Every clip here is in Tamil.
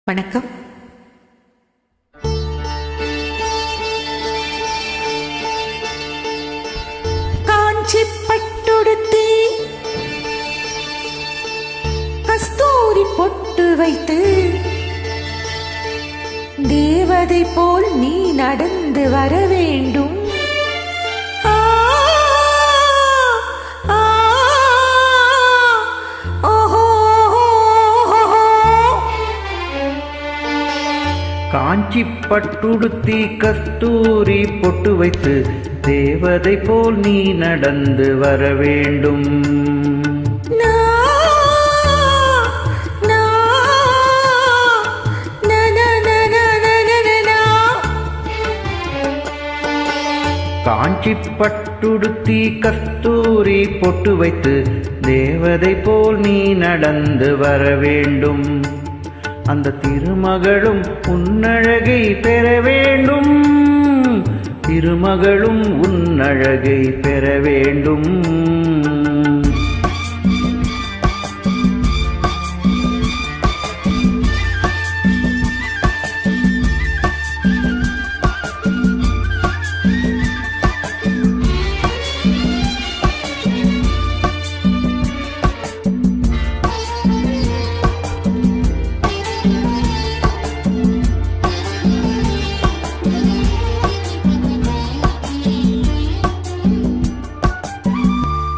வணக்கம். காஞ்சி பட்டுடுத்தி கஸ்தூரி பொட்டு வைத்து தேவதை போல் நீ நடந்து வர வேண்டும். காஞ்சி பட்டுடுத்தி கஸ்தூரி பொட்டு வைத்து தேவதை போல் நீ நடந்து வர வேண்டும். காஞ்சி பட்டுடுத்தி கஸ்தூரி பொட்டு வைத்து தேவதை போல் நீ நடந்து வர வேண்டும். அந்த திருமகளும் உன்னழகை பெற வேண்டும். திருமகளும் உன்னழகை பெற வேண்டும்.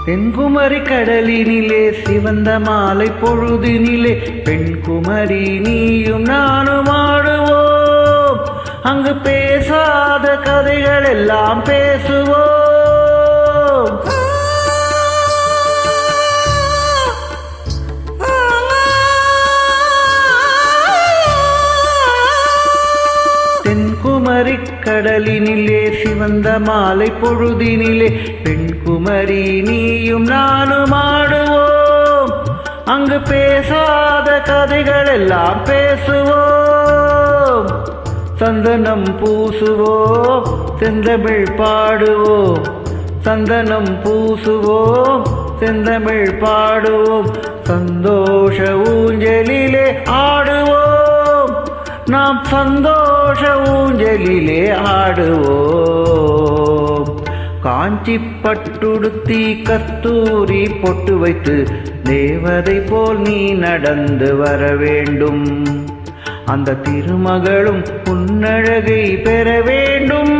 தென்குமரி கடலினிலே சிவந்த மாலை பொழுதினிலே பெண்குமரி நீயும் நானும் ஆடுவோம். அங்கு பேசாத கதைகள் எல்லாம் பேசுவோம். தென்குமரி கடலினிலே சிவந்த மாலை பொழுதினிலே பெண்குமரி நீயும் நானும் ஆடுவோம். அங்கு பேசாத கதைகள் எல்லாம் பேசுவோம். சந்தனம் பூசுவோம், செந்தமிழ் பாடுவோம். சந்தனம் பூசுவோம், செந்தமிழ் பாடுவோம். சந்தோஷ ஊஞ்சலிலே ஆடுவோம். நாம் சந்தோஷ ஊஞ்சலிலே ஆடுவோம். காஞ்சி பட்டுடுத்தி கஸ்தூரி பொட்டு வைத்து தேவதை போல் நீ நடந்து வர வேண்டும். அந்த திருமகளும் உன்னழகை பெற வேண்டும்.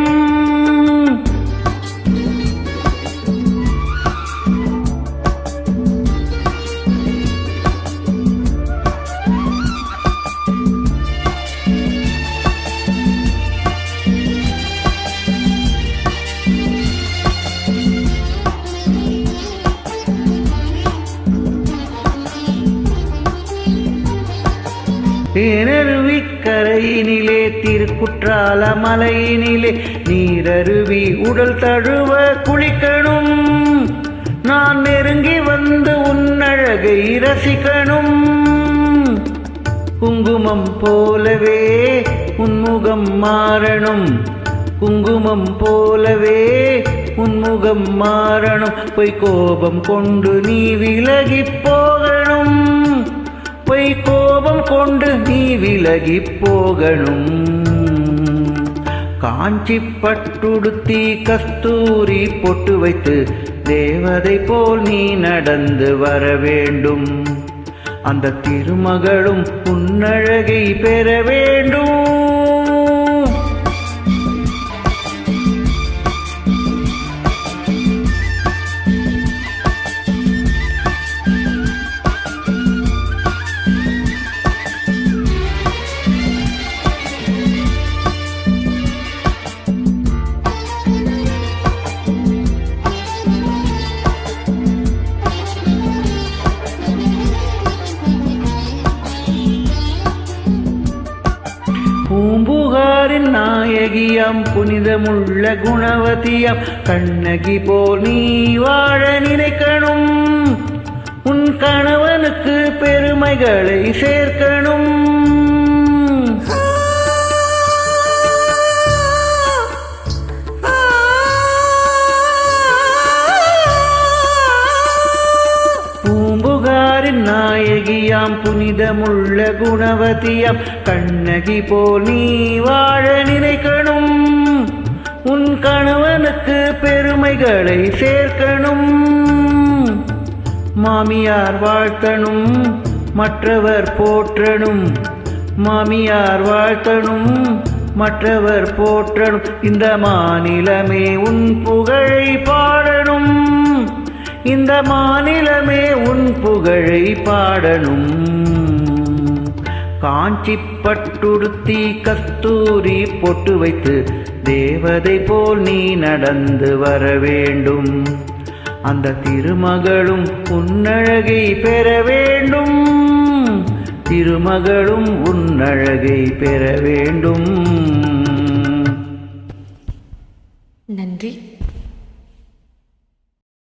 தேனருவிக்கரையினிலே திருக்குற்றால மலையினிலே நீரருவி உடல் தழுவ குளிக்கணும். நான் நெருங்கி வந்து உன்னழகை ரசிக்கணும். குங்குமம் போலவே உன்முகம் மாறணும். குங்குமம் போலவே உன்முகம் மாறணும். பொய் கோபம் கொண்டு நீ விலகி போகணும். பொய் கோபம் கொண்டு நீ விலகி போகணும். காஞ்சி பட்டுடுத்தி கஸ்தூரி பொட்டு வைத்து தேவதை போல் நீ நடந்து வர வேண்டும். அந்த திருமகளும் உன்னழகை பெற வேண்டும். பூம்புகாரின் நாயகியாம் புனிதமுள்ள குணவதியாம் கண்ணகி போல் நீ வாழ நினைக்கணும். உன் கணவனுக்கு பெருமைகளை சேர்க்கணும். பூம்புகாரின் நாயகியாம் புனிதமுள்ள குணவதியம் கண்ணகி போல் நீ வாழ நினைக்கணும். உன் கணவனுக்கு பெருமைகளை சேர்க்கணும். மாமியார் வாழ்த்தணும், மற்றவர் போற்றணும். மாமியார் வாழ்த்தணும், மற்றவர் போற்றணும். இந்த மாநிலமே உன் புகழை பாடணும். இந்த மாநிலமே உன் புகழை பாடணும். காஞ்சி பட்டுடுத்தி கஸ்தூரி பொட்டு வைத்து தேவதை போல் நீ நடந்து வர வேண்டும். அந்த திருமகளும் உன்னழகை பெற வேண்டும். திருமகளும் உன்னழகை பெற வேண்டும்.